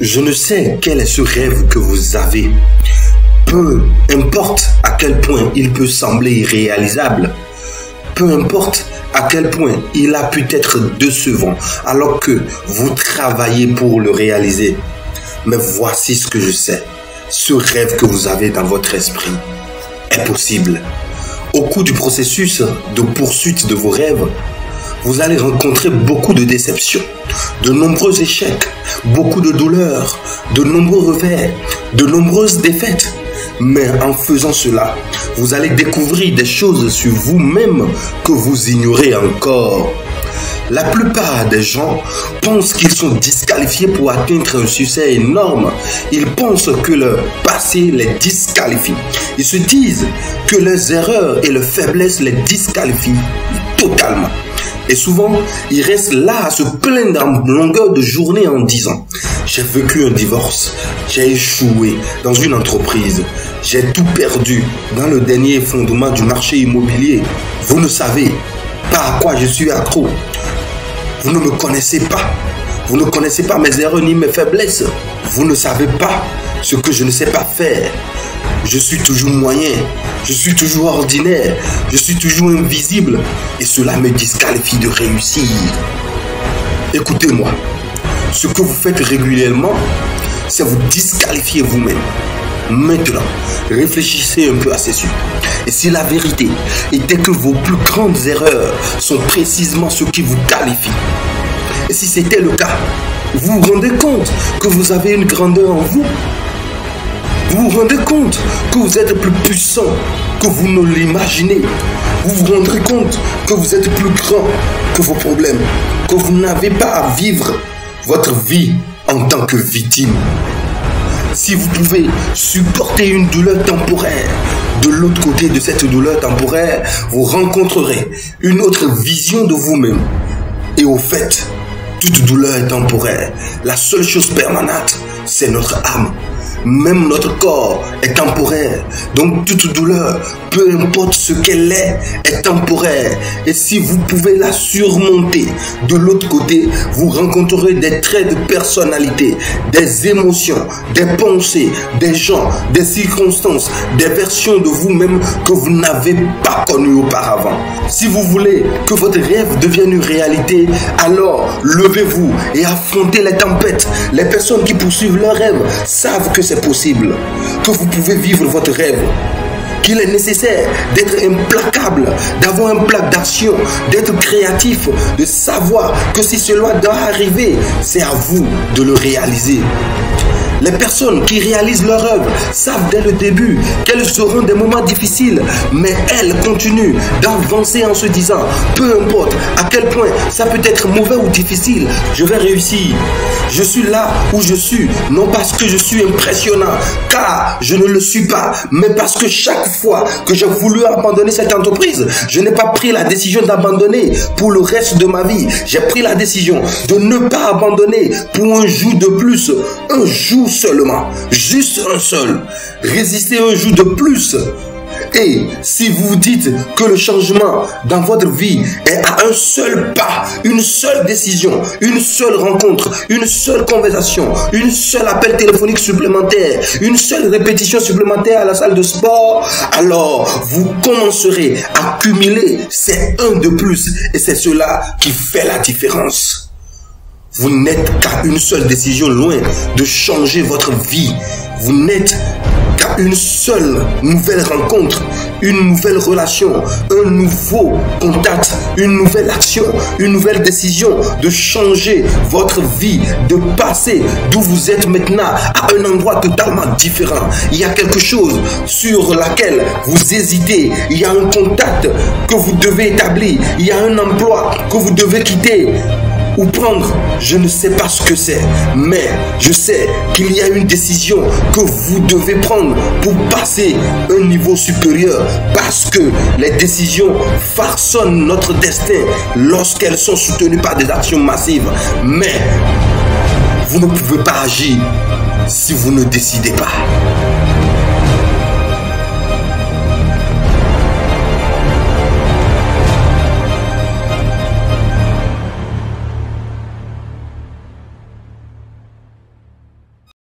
Je ne sais quel est ce rêve que vous avez. Peu importe à quel point il peut sembler irréalisable, peu importe à quel point il a pu être décevant alors que vous travaillez pour le réaliser. Mais voici ce que je sais. Ce rêve que vous avez dans votre esprit est possible. Au cours du processus de poursuite de vos rêves, vous allez rencontrer beaucoup de déceptions, de nombreux échecs, beaucoup de douleurs, de nombreux revers, de nombreuses défaites. Mais en faisant cela, vous allez découvrir des choses sur vous-même que vous ignorez encore. La plupart des gens pensent qu'ils sont disqualifiés pour atteindre un succès énorme. Ils pensent que leur passé les disqualifie. Ils se disent que leurs erreurs et leurs faiblesses les disqualifient totalement. Et souvent, ils restent là à se plaindre en longueur de journée en disant « J'ai vécu un divorce, j'ai échoué dans une entreprise, j'ai tout perdu dans le dernier effondrement du marché immobilier. Vous ne savez pas à quoi je suis accro. Vous ne me connaissez pas. Vous ne connaissez pas mes erreurs ni mes faiblesses. Vous ne savez pas ce que je ne sais pas faire. Je suis toujours moyen, je suis toujours ordinaire, je suis toujours invisible et cela me disqualifie de réussir. » Écoutez-moi, ce que vous faites régulièrement, c'est vous disqualifier vous-même. Maintenant, réfléchissez un peu à ces sujets. Et si la vérité était que vos plus grandes erreurs sont précisément ce qui vous qualifie, et si c'était le cas, vous vous rendez compte que vous avez une grandeur en vous? Vous vous rendez compte que vous êtes plus puissant que vous ne l'imaginez? Vous vous rendrez compte que vous êtes plus grand que vos problèmes, que vous n'avez pas à vivre votre vie en tant que victime. Si vous pouvez supporter une douleur temporaire, de l'autre côté de cette douleur temporaire, vous rencontrerez une autre vision de vous-même. Et au fait, toute douleur est temporaire. La seule chose permanente, c'est notre âme. Même notre corps est temporaire. Donc toute douleur, peu importe ce qu'elle est temporaire. Et si vous pouvez la surmonter, de l'autre côté, vous rencontrerez des traits de personnalité, des émotions, des pensées, des gens, des circonstances, des versions de vous-même que vous n'avez pas connues auparavant. Si vous voulez que votre rêve devienne une réalité, alors levez-vous et affrontez les tempêtes. Les personnes qui poursuivent leur rêve savent que c'est possible, que vous pouvez vivre votre rêve, qu'il est nécessaire d'être implacable, d'avoir un plan d'action, d'être créatif, de savoir que si cela doit arriver, c'est à vous de le réaliser. Les personnes qui réalisent leur œuvre savent dès le début qu'elles auront des moments difficiles, mais elles continuent d'avancer en se disant, peu importe à quel point ça peut être mauvais ou difficile, je vais réussir. Je suis là où je suis, non parce que je suis impressionnant, car je ne le suis pas, mais parce que chaque fois que j'ai voulu abandonner cette entreprise, je n'ai pas pris la décision d'abandonner pour le reste de ma vie. J'ai pris la décision de ne pas abandonner pour un jour de plus, un jour seulement, juste un seul. Résistez un jour de plus. Et si vous dites que le changement dans votre vie est à un seul pas, une seule décision, une seule rencontre, une seule conversation, une seule appel téléphonique supplémentaire, une seule répétition supplémentaire à la salle de sport, alors vous commencerez à cumuler ces un de plus et c'est cela qui fait la différence. Vous n'êtes qu'à une seule décision loin de changer votre vie. Vous n'êtes qu'à une seule nouvelle rencontre, une nouvelle relation, un nouveau contact, une nouvelle action, une nouvelle décision de changer votre vie, de passer d'où vous êtes maintenant à un endroit totalement différent. Il y a quelque chose sur laquelle vous hésitez, il y a un contact que vous devez établir, il y a un emploi que vous devez quitter ou prendre, je ne sais pas ce que c'est, mais je sais qu'il y a une décision que vous devez prendre pour passer un niveau supérieur, parce que les décisions façonnent notre destin lorsqu'elles sont soutenues par des actions massives. Mais vous ne pouvez pas agir si vous ne décidez pas.